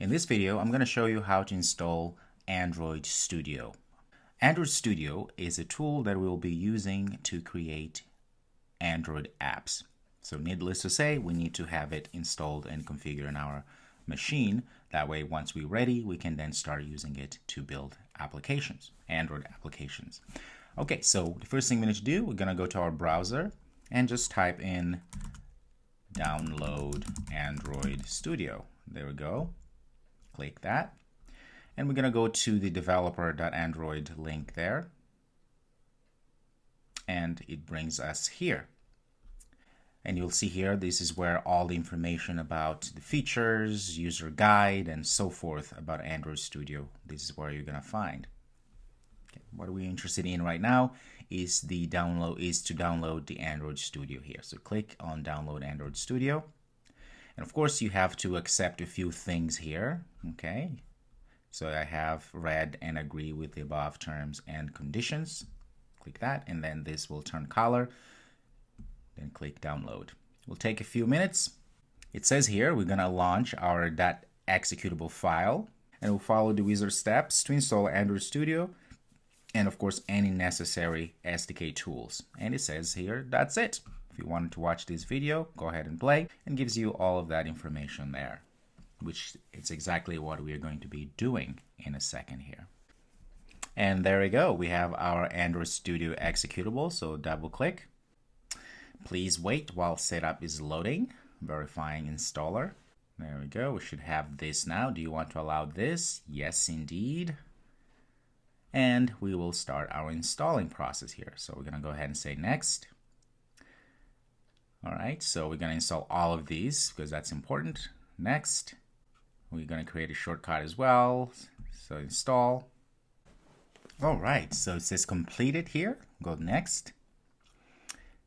In this video, I'm going to show you how to install Android Studio. Android Studio is a tool that we'll be using to create Android apps. So needless to say, we need to have it installed and configured on our machine. That way, once we're ready, we can then start using it to build applications, Android applications. Okay, so the first thing we need to do, we're going to go to our browser and just type in download Android Studio. There we go. Click that. And we're going to go to the developer.android link there. And it brings us here. And you'll see here, this is where all the information about the features, user guide, and so forth about Android Studio, this is where you're going to find. Okay. What we're interested in right now is to download the Android Studio here. So click on download Android Studio. And of course, you have to accept a few things here. Okay. So I have read and agree with the above terms and conditions. Click that, and then this will turn color. Then click download. It will take a few minutes. It says here we're going to launch our .executable file, and we'll follow the wizard steps to install Android Studio, and of course any necessary SDK tools. And it says here that's it. If you wanted to watch this video, go ahead and play, and gives you all of that information there, which is exactly what we are going to be doing in a second here. And there we go. We have our Android Studio executable. So double click. Please wait while setup is loading, verifying installer. There we go. We should have this now. Do you want to allow this? Yes, indeed. And we will start our installing process here. So we're going to go ahead and say next. All right. So we're going to install all of these because that's important. Next. We're going to create a shortcut as well. So install. All right. So it says completed here. Go next.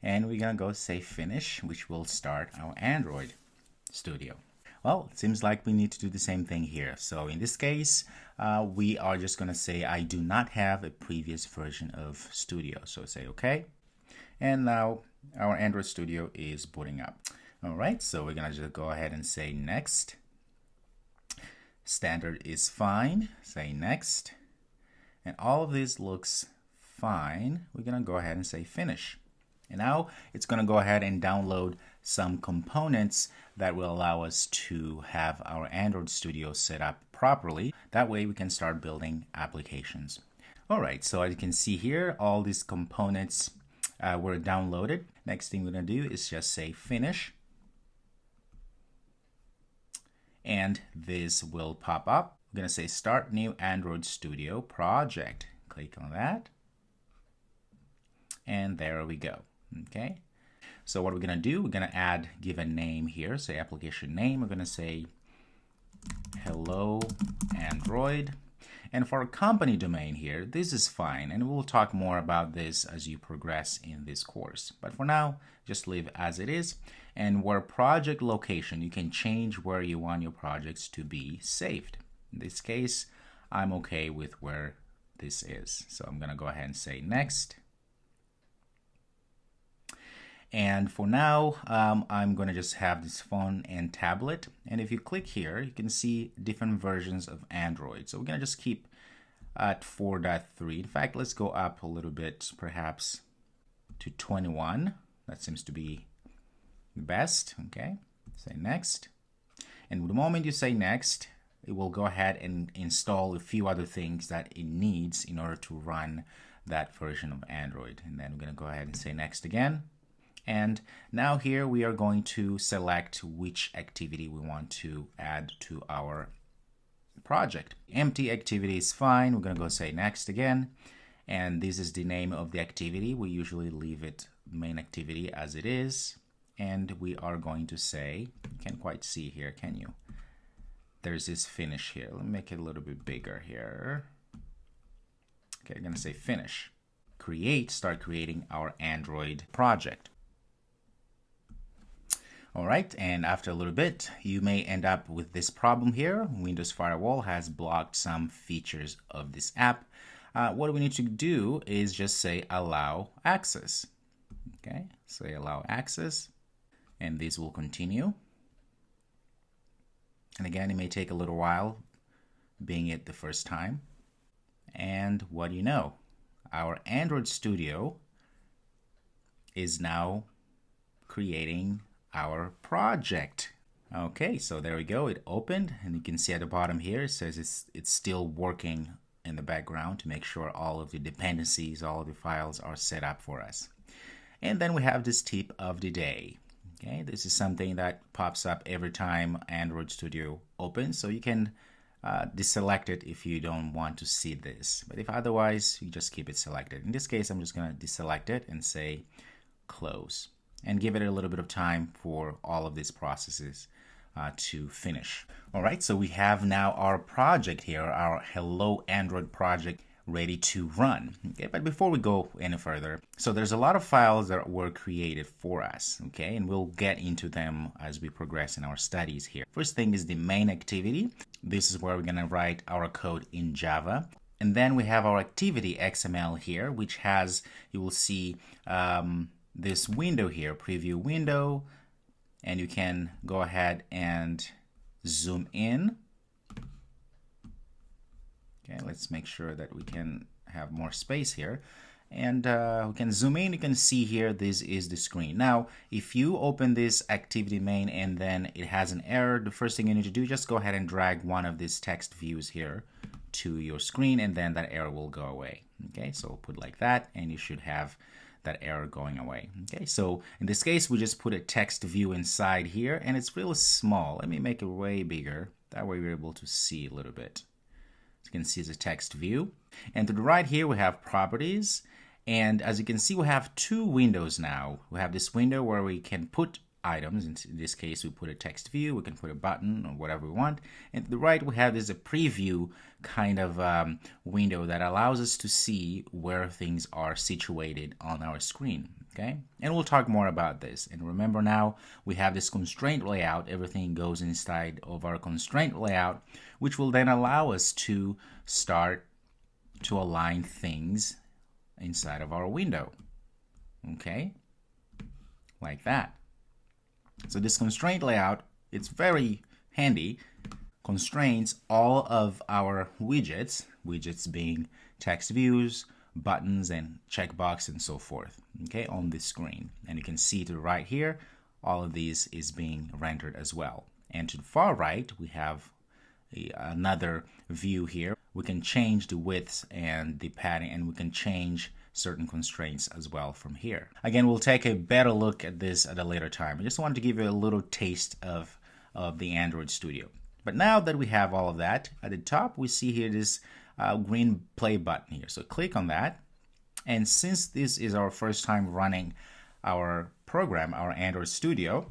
And we're going to go say finish, which will start our Android Studio. Well, it seems like we need to do the same thing here. So in this case, we are just going to say I do not have a previous version of Studio. So say OK. And now our Android Studio is booting up. All right, so we're going to just go ahead and say next. Standard is fine. Say next. And all of this looks fine. We're going to go ahead and say finish. And now it's going to go ahead and download some components that will allow us to have our Android Studio set up properly. That way we can start building applications. All right, so as you can see here, all these components were downloaded. Next thing we're going to do is just say finish. And this will pop up. We're going to say start new Android Studio project. Click on that. And there we go. Okay, so what we're going to do, we're going to give a name here, say application name. We're going to say hello Android. And for a company domain here, this is fine. And we'll talk more about this as you progress in this course. But for now, just leave as it is. And where project location, you can change where you want your projects to be saved. In this case, I'm okay with where this is. So I'm going to go ahead and say next. And for now, I'm going to just have this phone and tablet. And if you click here, you can see different versions of Android. So we're going to just keep at 4.3. In fact, let's go up a little bit, perhaps to 21. That seems to be the best. Okay, say next. And the moment you say next, it will go ahead and install a few other things that it needs in order to run that version of Android. And then we're going to go ahead and say next again. And now here we are going to select which activity we want to add to our project. Empty activity is fine. We're going to go say next again. And this is the name of the activity. We usually leave it main activity as it is. And we are going to say, you can't quite see here, can you? There's this finish here. Let me make it a little bit bigger here. Okay, I'm going to say finish. Start creating our Android project. All right, and after a little bit, you may end up with this problem here. Windows Firewall has blocked some features of this app. What we need to do is just say allow access. Okay, say allow access, and this will continue. And again, it may take a little while, being it the first time. And what do you know? Our Android Studio is now creating our project. Okay, so there we go. It opened, and you can see at the bottom here, it says it's still working in the background to make sure all of the dependencies, all of the files are set up for us. And then we have this tip of the day. Okay, this is something that pops up every time Android Studio opens, so you can deselect it if you don't want to see this. But if otherwise, you just keep it selected. In this case, I'm just going to deselect it and say close, and give it a little bit of time for all of these processes to finish. All right, so we have now our project here, our Hello Android project, ready to run. Okay, but before we go any further, so there's a lot of files that were created for us, okay, and we'll get into them as we progress in our studies here. First thing is the main activity. This is where we're going to write our code in Java. And then we have our activity XML here, which has, you will see this window here, preview window, and you can go ahead and zoom in. Okay, let's make sure that we can have more space here. And we can zoom in. You can see here, this is the screen. Now, if you open this activity main and then it has an error, the first thing you need to do, just go ahead and drag one of these text views here to your screen, and then that error will go away. Okay, so put like that, and you should have that error going away. Okay, so in this case, we just put a text view inside here, and it's really small. Let me make it way bigger. That way we're able to see a little bit. You can see the text view, and to the right here we have properties, and as you can see we have two windows now. We have this window where we can put items. In this case we put a text view, we can put a button or whatever we want, and to the right we have this a preview kind of window that allows us to see where things are situated on our screen. Okay, and we'll talk more about this. And remember, now we have this constraint layout. Everything goes inside of our constraint layout, which will then allow us to start to align things inside of our window. Okay, like that. So this constraint layout, it's very handy, constrains all of our widgets being text views, buttons, and checkbox, and so forth, okay, on this screen. And you can see to the right here, all of these is being rendered as well. And to the far right, we have another view here. We can change the width and the padding, and we can change certain constraints as well from here. Again, we'll take a better look at this at a later time. I just wanted to give you a little taste of the Android Studio. But now that we have all of that, at the top we see here this green play button here. So click on that. And since this is our first time running our program, our Android Studio,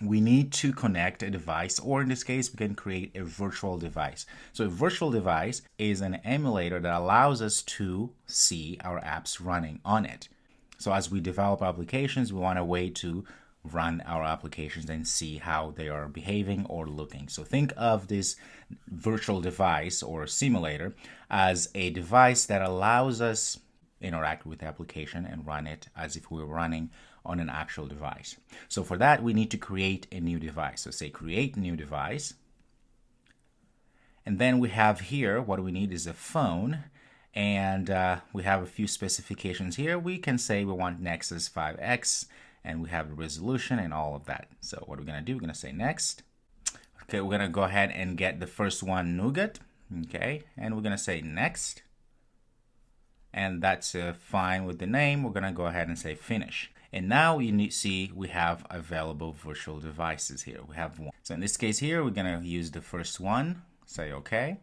we need to connect a device, or in this case, we can create a virtual device. So a virtual device is an emulator that allows us to see our apps running on it. So as we develop applications, we want a way to run our applications and see how they are behaving or looking. So think of this virtual device or simulator as a device that allows us interact with the application and run it as if we were running on an actual device. So for that, we need to create a new device. So say create new device. And then we have here, what we need is a phone. And we have a few specifications here. We can say we want Nexus 5X, and we have the resolution and all of that. So what we're going to do, we're going to say next. Okay, we're going to go ahead and get the first one, Nougat. Okay, and we're going to say next. And that's fine with the name. We're going to go ahead and say finish. And now you see we have available virtual devices here. We have one. So in this case here, we're going to use the first one. Say OK.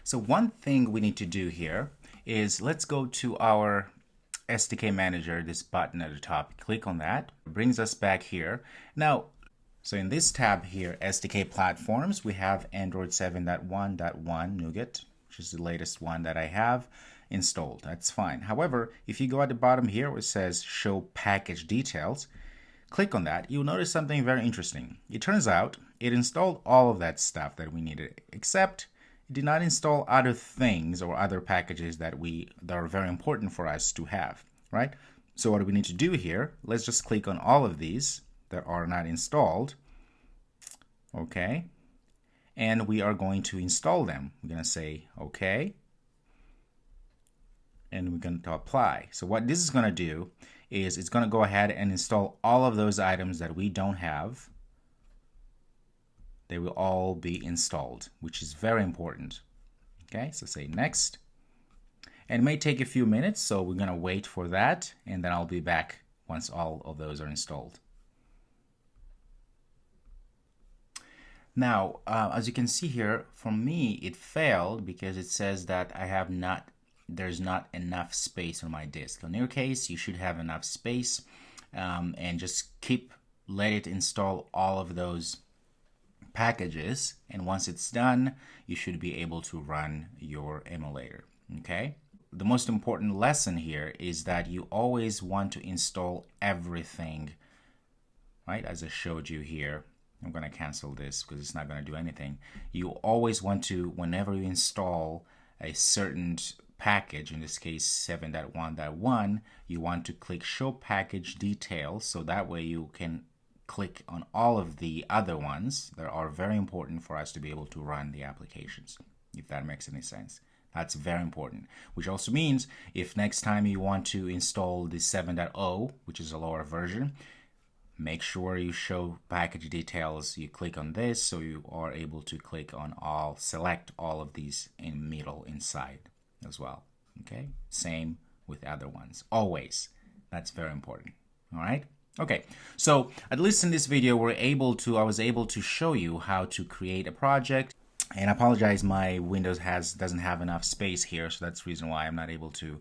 So one thing we need to do here is let's go to our SDK manager, this button at the top. Click on that. It brings us back here. Now, so in this tab here, SDK platforms, we have Android 7.1.1 Nougat, which is the latest one that I have installed. That's fine. However, if you go at the bottom here where it says show package details, click on that, you'll notice something very interesting. It turns out it installed all of that stuff that we needed, except it did not install other things or other packages that are very important for us to have, right? So what do we need to do here? Let's just click on all of these that are not installed. Okay. And we are going to install them. We're going to say okay. And we're going to apply. So what this is going to do is it's going to go ahead and install all of those items that we don't have. They will all be installed, which is very important. Okay, so say next. And it may take a few minutes, so we're going to wait for that, and then I'll be back once all of those are installed. Now, as you can see here, for me, it failed because it says that there's not enough space on my disk. In your case, you should have enough space, and just let it install all of those packages, and once it's done, you should be able to run your emulator. Okay? The most important lesson here is that you always want to install everything, right? As I showed you here. I'm going to cancel this because it's not going to do anything. You always want to, whenever you install a certain package, in this case 7.1.1, you want to click Show Package Details, so that way you can click on all of the other ones that are very important for us to be able to run the applications, if that makes any sense. That's very important, which also means if next time you want to install the 7.0, which is a lower version, make sure you show package details. You click on this so you are able to click on select all of these in middle inside as well. Okay, same with other ones, always. That's very important. All right. Okay, so at least in this video, I was able to show you how to create a project. And I apologize, my Windows doesn't have enough space here, so that's the reason why I'm not able to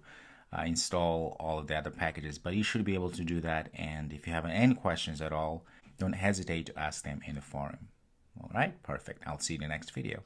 install all of the other packages. But you should be able to do that. And if you have any questions at all, don't hesitate to ask them in the forum. All right, perfect. I'll see you in the next video.